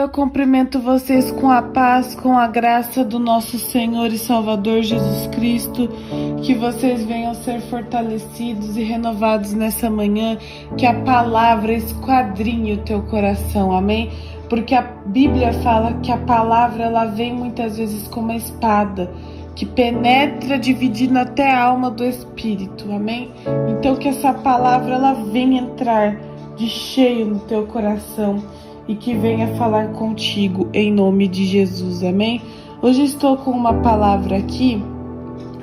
eu cumprimento vocês com a paz, com a graça do nosso Senhor e Salvador Jesus Cristo, que vocês venham ser fortalecidos e renovados nessa manhã, que a palavra esquadrinhe o teu coração, amém? Porque a Bíblia fala que a palavra ela vem muitas vezes como uma espada, que penetra dividindo até a alma do Espírito, amém? Então que essa palavra ela venha entrar de cheio no teu coração e que venha falar contigo em nome de Jesus, amém? Hoje estou com uma palavra aqui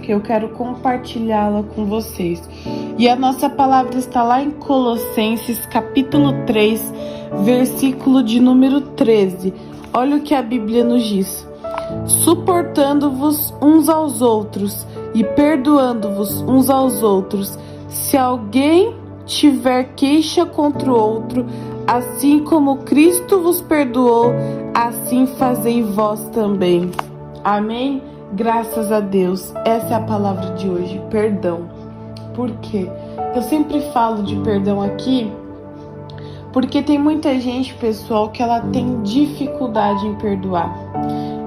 que eu quero compartilhá-la com vocês. E a nossa palavra está lá em Colossenses capítulo 3, versículo de número 13. Olha o que a Bíblia nos diz: suportando-vos uns aos outros e perdoando-vos uns aos outros, se alguém tiver queixa contra o outro, assim como Cristo vos perdoou, assim fazei vós também. Amém? Graças a Deus. Essa é a palavra de hoje, perdão. Por quê? Eu sempre falo de perdão aqui, porque tem muita gente, pessoal, que ela tem dificuldade em perdoar.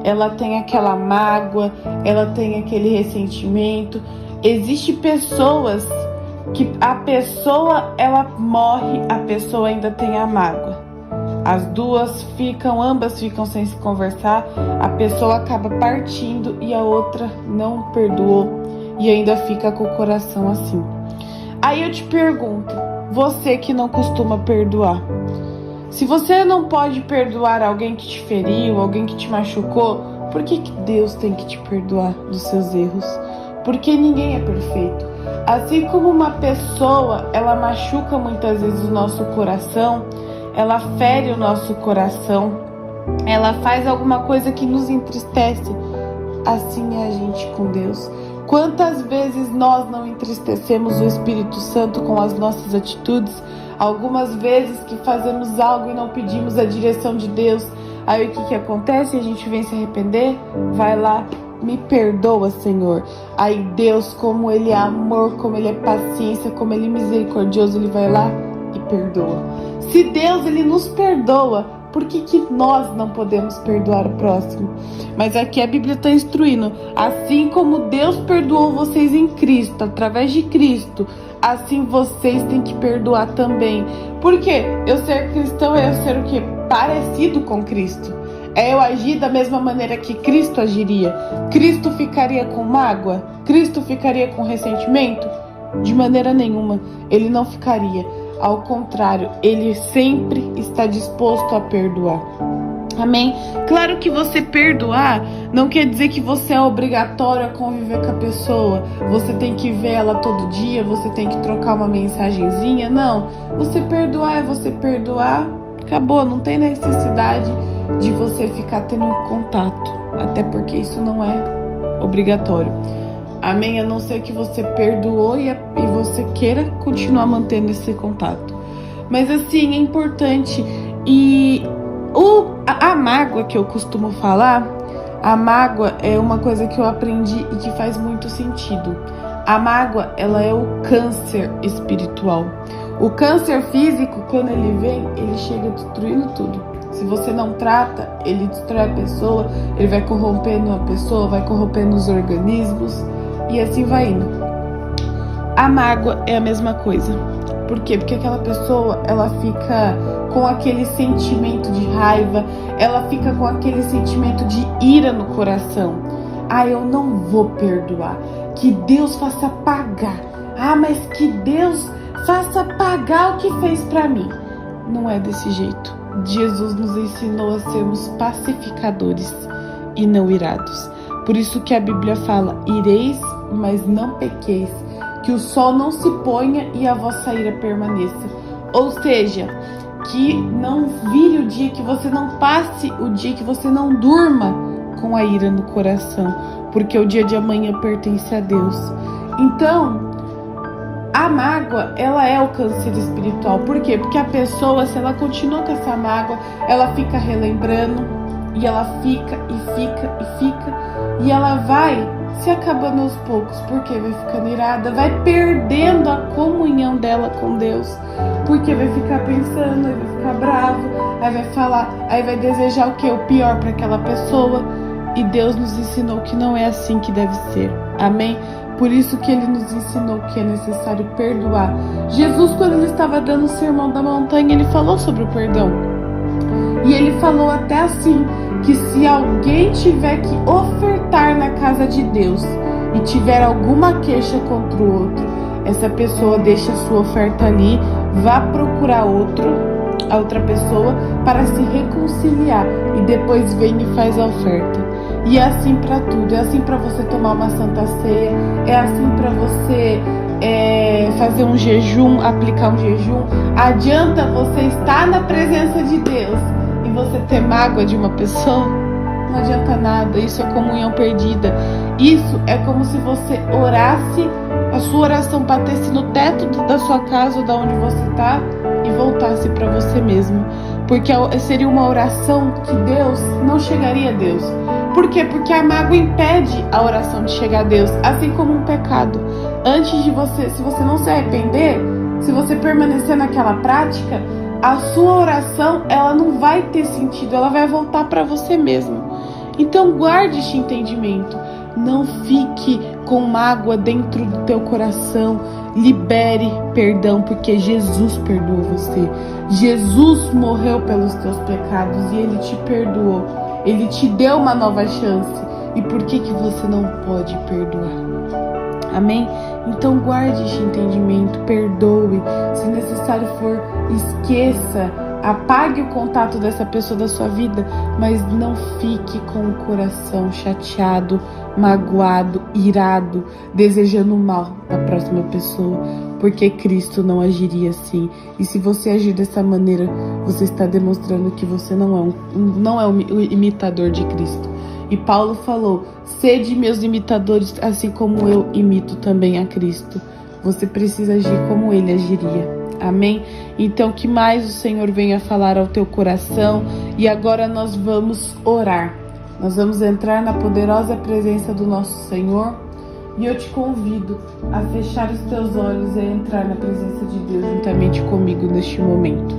Ela tem aquela mágoa, ela tem aquele ressentimento. Existem pessoas que a pessoa ela morre, a pessoa ainda tem a mágoa. Ambas ficam sem se conversar, a pessoa acaba partindo e a outra não perdoou e ainda fica com o coração assim. Aí eu te pergunto, você que não costuma perdoar, se você não pode perdoar alguém que te feriu, alguém que te machucou, por que Deus tem que te perdoar dos seus erros? Porque ninguém é perfeito. Assim como uma pessoa, ela machuca muitas vezes o nosso coração, ela fere o nosso coração, ela faz alguma coisa que nos entristece, assim é a gente com Deus. Quantas vezes nós não entristecemos o Espírito Santo com as nossas atitudes? Algumas vezes que fazemos algo e não pedimos a direção de Deus. Aí o que acontece? A gente vem se arrepender, vai lá, me perdoa, Senhor. Aí Deus, como Ele é amor, como Ele é paciência, como Ele é misericordioso, Ele vai lá e perdoa. Se Deus, Ele nos perdoa, por que nós não podemos perdoar o próximo? Mas aqui a Bíblia está instruindo, assim como Deus perdoou vocês em Cristo, através de Cristo, assim vocês têm que perdoar também. Por quê? Eu ser cristão é eu ser o quê? Parecido com Cristo. É eu agir da mesma maneira que Cristo agiria. Cristo ficaria com mágoa? Cristo ficaria com ressentimento? De maneira nenhuma, Ele não ficaria. Ao contrário, Ele sempre está disposto a perdoar. Amém? Claro que você perdoar não quer dizer que você é obrigatório a conviver com a pessoa. Você tem que ver ela todo dia, você tem que trocar uma mensagenzinha. Não, você perdoar é você perdoar. Acabou, não tem necessidade de você ficar tendo um contato. Até porque isso não é obrigatório. Amém? A não ser que você perdoou e você queira continuar mantendo esse contato. Mas assim, é importante. E a mágoa que eu costumo falar, a mágoa é uma coisa que eu aprendi e que faz muito sentido. A mágoa, ela é o câncer espiritual. O câncer físico, quando ele vem, ele chega destruindo tudo. Se você não trata, ele destrói a pessoa, ele vai corrompendo a pessoa, vai corrompendo os organismos e assim vai indo. A mágoa é a mesma coisa. Por quê? Porque aquela pessoa, ela fica com aquele sentimento de raiva, ela fica com aquele sentimento de ira no coração. Ah, eu não vou perdoar. Que Deus faça pagar. Ah, mas que Deus faça pagar o que fez pra mim. Não é desse jeito. Jesus nos ensinou a sermos pacificadores e não irados. Por isso que a Bíblia fala, ireis, mas não pequeis, que o sol não se ponha e a vossa ira permaneça. Ou seja, que não vire o dia, que você não passe o dia, que você não durma com a ira no coração, porque o dia de amanhã pertence a Deus. Então, a mágoa, ela é o câncer espiritual. Por quê? Porque a pessoa, se ela continua com essa mágoa, ela fica relembrando, e ela fica, e ela vai se acabando aos poucos, porque vai ficando irada, vai perdendo a comunhão dela com Deus, porque vai ficar pensando, vai ficar bravo, aí vai falar, aí vai desejar o quê? O pior para aquela pessoa. E Deus nos ensinou que não é assim que deve ser. Amém? Por isso que Ele nos ensinou que é necessário perdoar. Jesus, quando Ele estava dando o sermão da montanha, Ele falou sobre o perdão. E Ele falou até assim, que se alguém tiver que ofertar na casa de Deus e tiver alguma queixa contra o outro, essa pessoa deixa a sua oferta ali, vá procurar a outra pessoa para se reconciliar e depois vem e faz a oferta. E é assim para tudo, é assim para você tomar uma santa ceia, é assim para você fazer um jejum, aplicar um jejum. Adianta você estar na presença de Deus e você ter mágoa de uma pessoa? Não adianta nada, isso é comunhão perdida. Isso é como se você orasse, a sua oração batesse no teto da sua casa ou da onde você está e voltasse para você mesmo. Porque seria uma oração que Deus não chegaria a Deus. Por quê? Porque a mágoa impede a oração de chegar a Deus, assim como um pecado. Antes de você, se você não se arrepender, se você permanecer naquela prática, a sua oração, ela não vai ter sentido, ela vai voltar para você mesmo. Então guarde este entendimento. Não fique com mágoa dentro do teu coração. Libere perdão, porque Jesus perdoou você. Jesus morreu pelos teus pecados e Ele te perdoou. Ele te deu uma nova chance. E por que você não pode perdoar? Amém? Então guarde este entendimento, perdoe. Se necessário for, esqueça, apague o contato dessa pessoa da sua vida, mas não fique com o coração chateado, magoado, irado, desejando o mal da próxima pessoa, porque Cristo não agiria assim. E se você agir dessa maneira, você está demonstrando que você não é um imitador de Cristo. E Paulo falou: sede meus imitadores, assim como eu imito também a Cristo. Você precisa agir como Ele agiria. Amém? Então que mais o Senhor venha falar ao teu coração. E agora nós vamos orar. Nós vamos entrar na poderosa presença do nosso Senhor. E eu te convido a fechar os teus olhos e a entrar na presença de Deus juntamente comigo neste momento.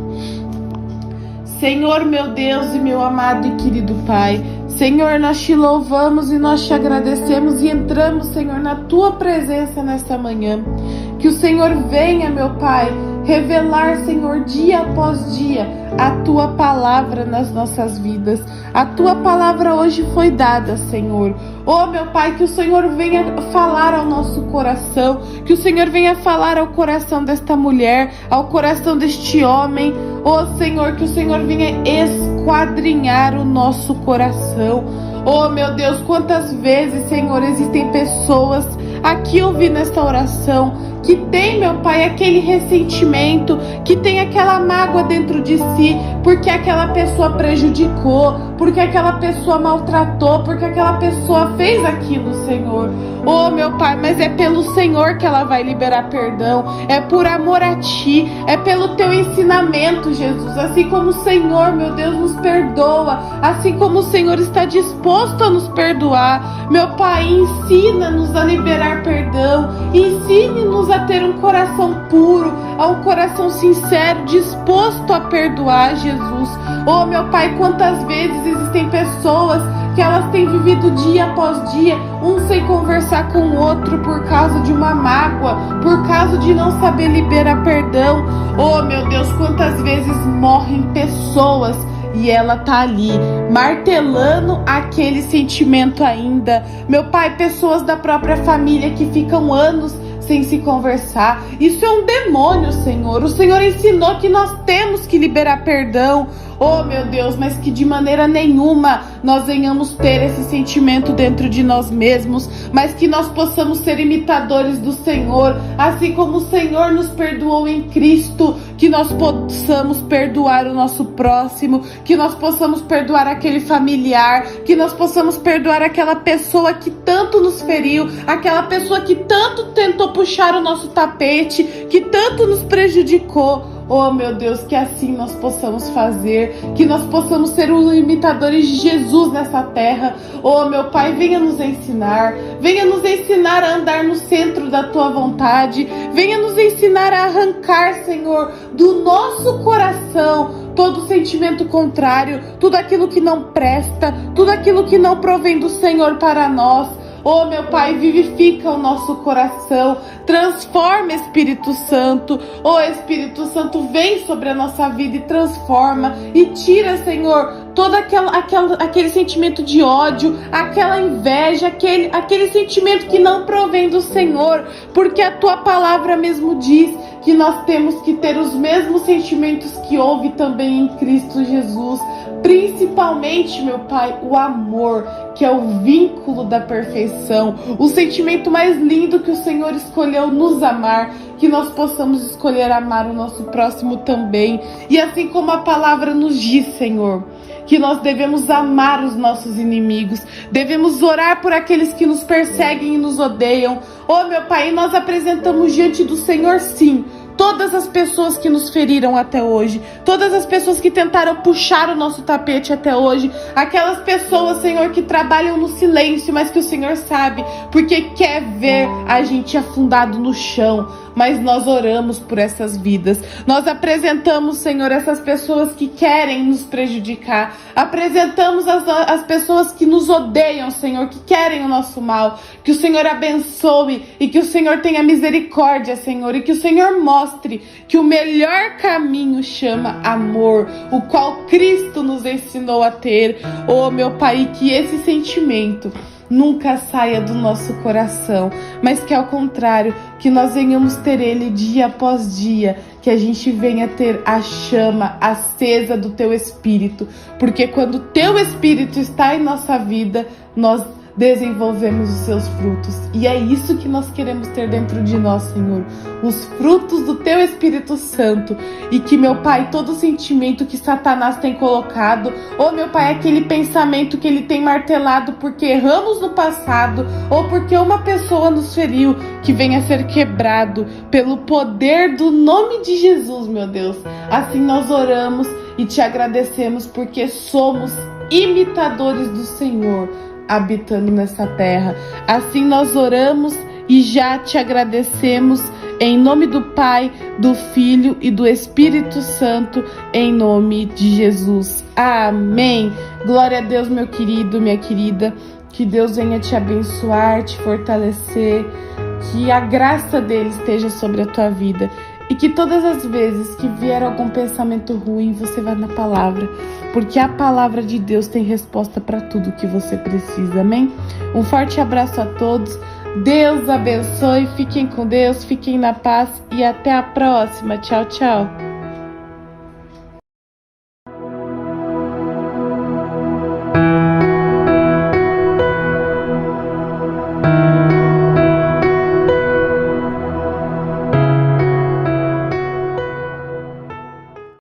Senhor, meu Deus e meu amado e querido Pai, Senhor, nós te louvamos e nós te agradecemos e entramos, Senhor, na tua presença nesta manhã. Que o Senhor venha, meu Pai, revelar, Senhor, dia após dia, a tua palavra nas nossas vidas. A tua palavra hoje foi dada, Senhor. Oh, meu Pai, que o Senhor venha falar ao nosso coração, que o Senhor venha falar ao coração desta mulher, ao coração deste homem. Oh, Senhor, que o Senhor venha esquadrinhar o nosso coração. Oh, meu Deus, quantas vezes, Senhor, existem pessoas aqui ouvindo esta oração que tem, meu Pai, aquele ressentimento, que tem aquela mágoa dentro de si, porque aquela pessoa prejudicou, porque aquela pessoa maltratou, porque aquela pessoa fez aquilo, Senhor. Oh, meu Pai, mas é pelo Senhor que ela vai liberar perdão, é por amor a Ti, é pelo Teu ensinamento, Jesus. Assim como o Senhor, meu Deus, nos perdoa, assim como o Senhor está disposto a nos perdoar, meu Pai, ensina-nos a liberar perdão, ensine-nos a ter um coração puro, a um coração sincero, disposto a perdoar, Jesus. Oh, meu Pai, quantas vezes existem pessoas que elas têm vivido dia após dia, um sem conversar com o outro por causa de uma mágoa, por causa de não saber liberar perdão. Oh, meu Deus, quantas vezes morrem pessoas e ela tá ali, martelando aquele sentimento ainda. Meu Pai, pessoas da própria família que ficam anos sem se conversar. Isso é um demônio, Senhor. O Senhor ensinou que nós temos que liberar perdão. Oh, meu Deus, mas que de maneira nenhuma nós venhamos ter esse sentimento dentro de nós mesmos, mas que nós possamos ser imitadores do Senhor, assim como o Senhor nos perdoou em Cristo, que nós possamos perdoar o nosso próximo, que nós possamos perdoar aquele familiar, que nós possamos perdoar aquela pessoa que tanto nos feriu, aquela pessoa que tanto tentou puxar o nosso tapete, que tanto nos prejudicou. Oh, meu Deus, que assim nós possamos fazer, que nós possamos ser os imitadores de Jesus nessa terra. Oh, meu Pai, venha nos ensinar a andar no centro da Tua vontade, venha nos ensinar a arrancar, Senhor, do nosso coração todo sentimento contrário, tudo aquilo que não presta, tudo aquilo que não provém do Senhor para nós. Oh, meu Pai, vivifica o nosso coração, transforma, Espírito Santo. Oh, Espírito Santo, vem sobre a nossa vida e transforma e tira, Senhor, todo aquele sentimento de ódio, aquela inveja, aquele sentimento que não provém do Senhor, porque a Tua palavra mesmo diz que nós temos que ter os mesmos sentimentos que houve também em Cristo Jesus, principalmente, meu Pai, o amor, que é o vínculo da perfeição, o sentimento mais lindo que o Senhor escolheu nos amar, que nós possamos escolher amar o nosso próximo também, e assim como a palavra nos diz, Senhor, que nós devemos amar os nossos inimigos, devemos orar por aqueles que nos perseguem e nos odeiam. Oh, meu Pai, nós apresentamos diante do Senhor, sim, todas as pessoas que nos feriram até hoje, todas as pessoas que tentaram puxar o nosso tapete até hoje, aquelas pessoas, Senhor, que trabalham no silêncio, mas que o Senhor sabe, porque quer ver a gente afundado no chão. Mas nós oramos por essas vidas. Nós apresentamos, Senhor, essas pessoas que querem nos prejudicar. Apresentamos as pessoas que nos odeiam, Senhor, que querem o nosso mal. Que o Senhor abençoe e que o Senhor tenha misericórdia, Senhor. E que o Senhor mostre que o melhor caminho chama amor, o qual Cristo nos ensinou a ter. Oh, meu Pai, que esse sentimento nunca saia do nosso coração, mas que ao contrário, que nós venhamos ter ele dia após dia, que a gente venha ter a chama acesa do Teu Espírito, porque quando o Teu Espírito está em nossa vida, nós desenvolvemos os seus frutos, e é isso que nós queremos ter dentro de nós, Senhor, os frutos do Teu Espírito Santo. E que, meu Pai, todo sentimento que Satanás tem colocado, ou, meu Pai, aquele pensamento que ele tem martelado porque erramos no passado, ou porque uma pessoa nos feriu, que venha ser quebrado pelo poder do nome de Jesus, meu Deus. Assim nós oramos e Te agradecemos, porque somos imitadores do Senhor, habitando nessa terra. Assim nós oramos e já Te agradecemos, em nome do Pai, do Filho e do Espírito Santo, em nome de Jesus. Amém. Glória a Deus, meu querido, minha querida. Que Deus venha te abençoar, te fortalecer, que a graça dele esteja sobre a tua vida. E que todas as vezes que vier algum pensamento ruim, você vá na palavra, porque a palavra de Deus tem resposta para tudo que você precisa, amém? Um forte abraço a todos, Deus abençoe, fiquem com Deus, fiquem na paz e até a próxima. Tchau, tchau.